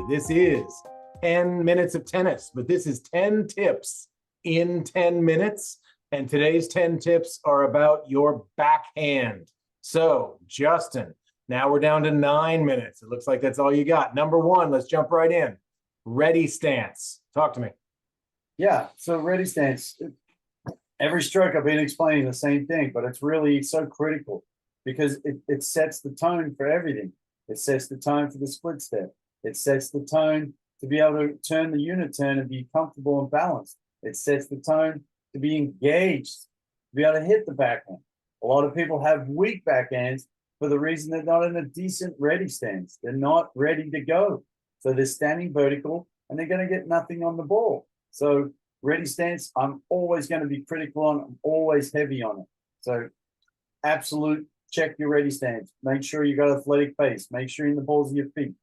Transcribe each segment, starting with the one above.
This is 10 minutes of tennis, but this is 10 tips in 10 minutes. And today's 10 tips are about your backhand. So, Justin, now we're down to 9 minutes. It looks like that's all you got. Number one, let's jump right in. Ready stance. Talk to me. Yeah, so ready stance. Every stroke I've been explaining the same thing, but it's really so critical because it sets the tone for everything. It sets the tone for the split step. It sets the tone to be able to turn the unit turn and be comfortable and balanced. It sets the tone to be engaged, to be able to hit the backhand. A lot of people have weak backhands for the reason they're not in a decent ready stance. They're not ready to go. So they're standing vertical and they're going to get nothing on the ball. So ready stance, I'm always going to be critical on. I'm always heavy on it. So absolute check your ready stance. Make sure you got athletic pace. Make sure you're in the balls of your feet.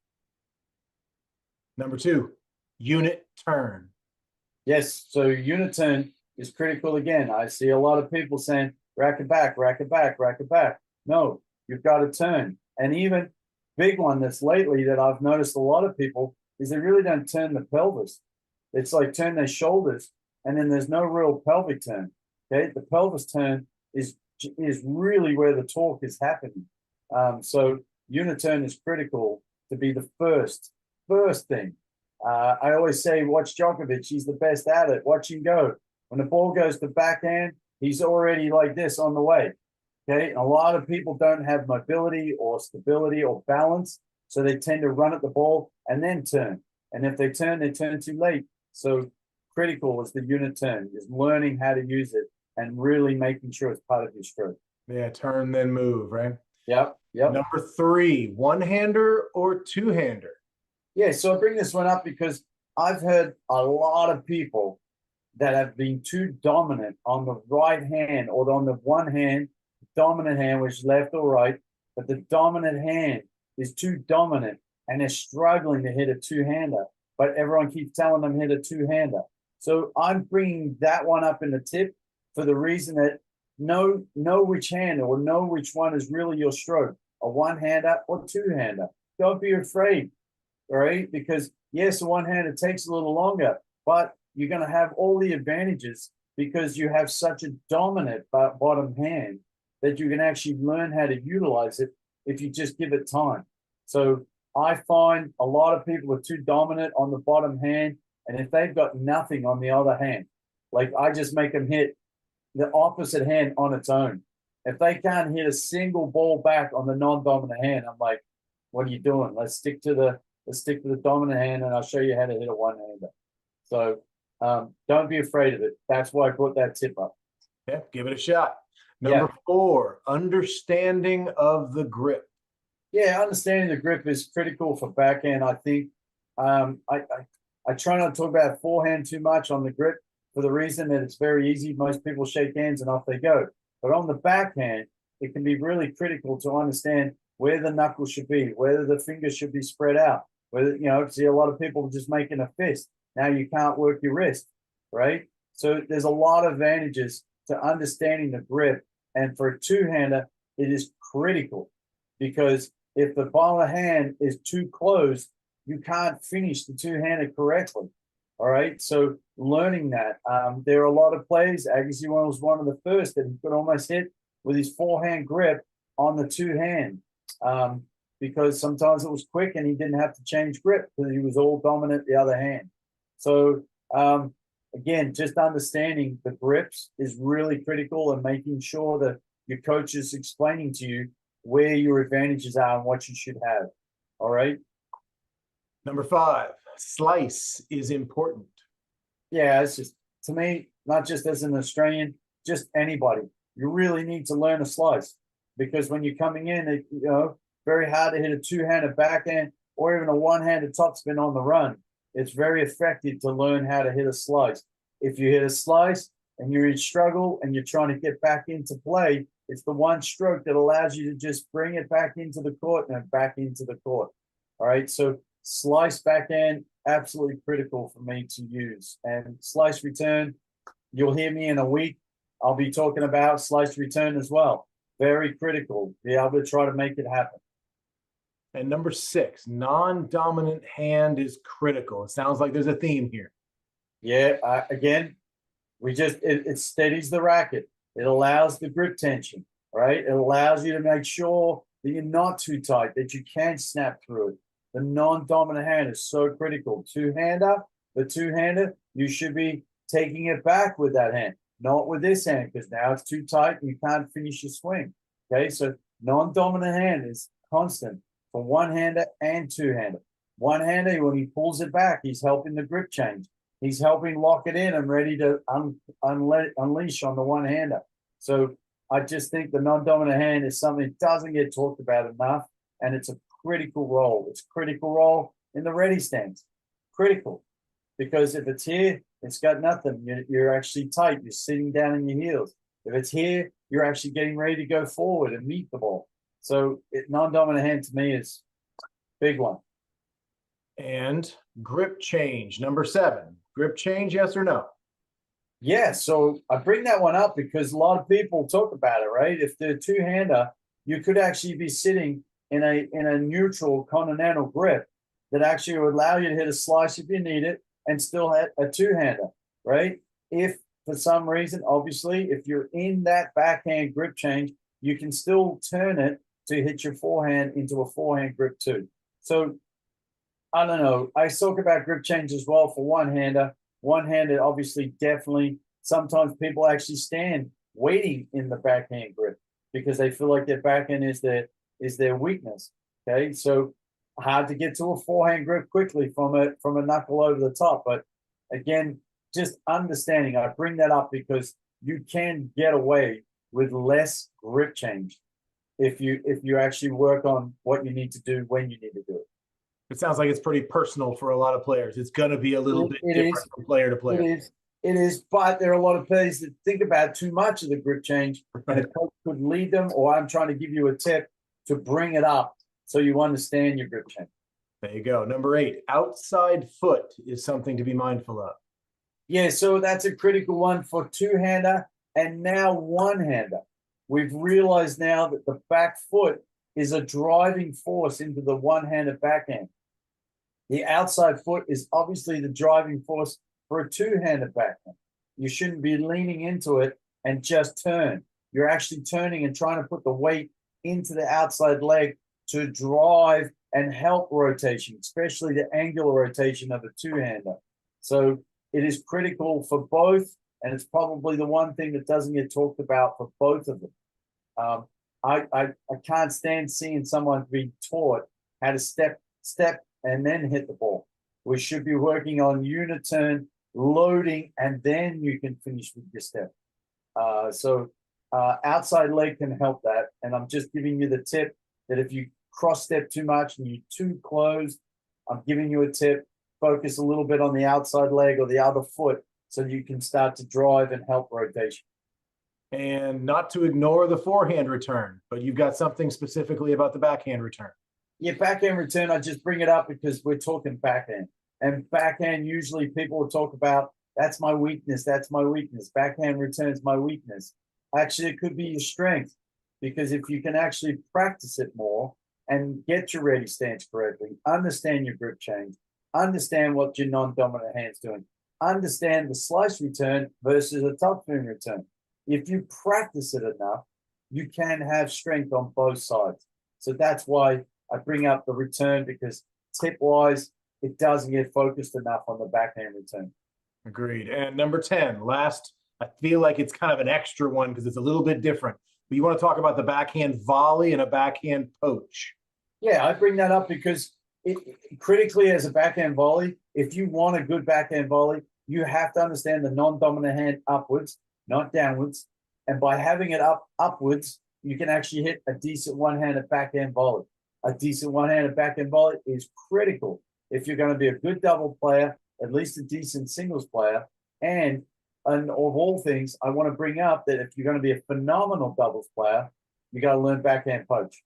Number two, unit turn. Yes, so unit turn is critical again. I see a lot of people saying, rack it back, rack it back, rack it back. No, you've got to turn. And even big one that's lately that I've noticed a lot of people is they really don't turn the pelvis. It's like turn their shoulders, and then there's no real pelvic turn. Okay, the pelvis turn is really where the torque is happening. So unit turn is critical to be the first thing. I always say, watch Djokovic. He's the best at it. Watch him go. When the ball goes to backhand, he's already like this on the way. Okay, and a lot of people don't have mobility or stability or balance, so they tend to run at the ball and then turn. And if they turn too late. So critical is the unit turn, is learning how to use it and really making sure it's part of your stroke. Yeah, turn, then move, right? Yep. Number three, one-hander or two-hander? Yeah, so I bring this one up because I've heard a lot of people that have been too dominant on the right hand or on the one hand, dominant hand, which is left or right, but the dominant hand is too dominant and they're struggling to hit a two-hander, but everyone keeps telling them hit a two-hander. So I'm bringing that one up in the tip for the reason that know which hand or know which one is really your stroke, a one-hander or two-hander. Don't be afraid, all right? Because yes, a one-hander takes a little longer, but you're going to have all the advantages because you have such a dominant bottom hand that you can actually learn how to utilize it if you just give it time. So I find a lot of people are too dominant on the bottom hand, and if they've got nothing on the other hand, like I just make them hit the opposite hand on its own. If they can't hit a single ball back on the non-dominant hand, I'm like, what are you doing? Let's stick to the dominant hand, and I'll show you how to hit a one-hander. So don't be afraid of it. That's why I brought that tip up. Yeah, give it a shot. Number four, understanding of the grip. Yeah, understanding the grip is critical for backhand. I think I try not to talk about forehand too much on the grip for the reason that it's very easy. Most people shake hands and off they go. But on the backhand, it can be really critical to understand where the knuckle should be, whether the fingers should be spread out, whether, see a lot of people just making a fist. Now you can't work your wrist, right? So there's a lot of advantages to understanding the grip. And for a two-hander, it is critical because if the ball of hand is too closed, you can't finish the two-hander correctly. All right. So learning that. There are a lot of plays. Agassi was one of the first that he could almost hit with his forehand grip on the two-hand because sometimes it was quick and he didn't have to change grip because he was all dominant the other hand. So again, just understanding the grips is really critical and making sure that your coach is explaining to you where your advantages are and what you should have. All right. Number five, slice is important. Yeah, it's just, to me, not just as an Australian, just anybody. You really need to learn a slice because when you're coming in, very hard to hit a two-handed backhand or even a one-handed topspin on the run. It's very effective to learn how to hit a slice. If you hit a slice and you're in struggle and you're trying to get back into play, it's the one stroke that allows you to just bring it back into the court and back into the court. All right, so slice backhand, absolutely critical for me to use. And slice return, you'll hear me in a week. I'll be talking about slice return as well. Very critical. Be able to try to make it happen. And number 6, non-dominant hand is critical. It sounds like there's a theme here. Yeah, again, it steadies the racket. It allows the grip tension, right? It allows you to make sure that you're not too tight, that you can snap through it. The non-dominant hand is so critical. The two-hander, you should be taking it back with that hand, not with this hand, because now it's too tight and you can't finish your swing. Okay, so non-dominant hand is constant for one-hander and two-hander. One-hander, when he pulls it back, he's helping the grip change. He's helping lock it in and ready to unleash on the one-hander. So I just think the non-dominant hand is something that doesn't get talked about enough, and it's a critical role. It's a critical role in the ready stance. Critical. Because if it's here, it's got nothing. You're actually tight. You're sitting down in your heels. If it's here, you're actually getting ready to go forward and meet the ball. So non-dominant hand to me is a big one. And grip change, number 7. Grip change, yes or no? Yeah, so I bring that one up because a lot of people talk about it, right? If they're two-hander, you could actually be sitting in a neutral continental grip that actually would allow you to hit a slice if you need it and still have a two-hander, right? If for some reason, obviously, if you're in that backhand grip change, you can still turn it to hit your forehand into a forehand grip too. So I don't know. I talk about grip change as well for one-hander. One-handed, obviously, definitely. Sometimes people actually stand waiting in the backhand grip because they feel like their backhand is their weakness. Okay, so hard to get to a forehand grip quickly from a knuckle over the top. But again, just understanding. I bring that up because you can get away with less grip change if you actually work on what you need to do when you need to do it. It sounds like it's pretty personal for a lot of players. It's going to be a little bit different from player to player. It is, but there are a lot of players that think about too much of the grip change, and a coach could lead them, or I'm trying to give you a tip to bring it up so you understand your grip change. There you go. Number 8, outside foot is something to be mindful of. Yeah, so that's a critical one for two-hander and now one-hander. We've realized now that the back foot is a driving force into the one-handed backhand. The outside foot is obviously the driving force for a two-handed backhand. You shouldn't be leaning into it and just turn. You're actually turning and trying to put the weight into the outside leg to drive and help rotation, especially the angular rotation of a two-hander. So it is critical for both, and it's probably the one thing that doesn't get talked about for both of them. I can't stand seeing someone be taught how to step and then hit the ball. We should be working on unit turn, loading, and then you can finish with your step. So outside leg can help that. And I'm just giving you the tip that if you cross step too much and you're too close, I'm giving you a tip. Focus a little bit on the outside leg or the other foot so you can start to drive and help rotation. And not to ignore the forehand return, but you've got something specifically about the backhand return. Yeah, backhand return, I just bring it up because we're talking backhand. And backhand, usually people will talk about, that's my weakness, that's my weakness. Backhand return is my weakness. Actually, it could be your strength because if you can actually practice it more and get your ready stance correctly, understand your grip change, understand what your non-dominant hand's doing, understand the slice return versus a top spoon return. If you practice it enough, you can have strength on both sides. So that's why I bring up the return because tip-wise, it doesn't get focused enough on the backhand return. Agreed. And number 10, last, I feel like it's kind of an extra one because it's a little bit different. But you want to talk about the backhand volley and a backhand poach. Yeah, I bring that up because critically as a backhand volley, if you want a good backhand volley, you have to understand the non-dominant hand upwards, not downwards. And by having it upwards, you can actually hit a decent one-handed backhand volley. A decent one-handed backhand volley is critical if you're going to be a good double player, at least a decent singles player. And of all things, I want to bring up that if you're going to be a phenomenal doubles player, you got to learn backhand poach.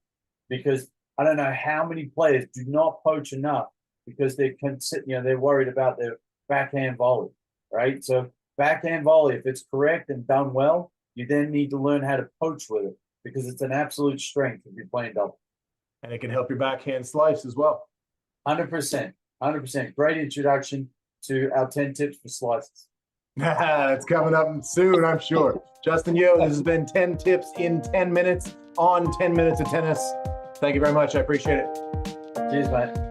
Because I don't know how many players do not poach enough because they're worried about their backhand volley, right? So backhand volley, if it's correct and done well, you then need to learn how to poach with it because it's an absolute strength if you're playing double. and it can help your backhand slice as well. 100%. 100%. Great introduction to our 10 tips for slices. It's coming up soon, I'm sure. Justin Yeo, this has been 10 tips in 10 minutes on 10 minutes of tennis. Thank you very much. I appreciate it. Cheers, mate.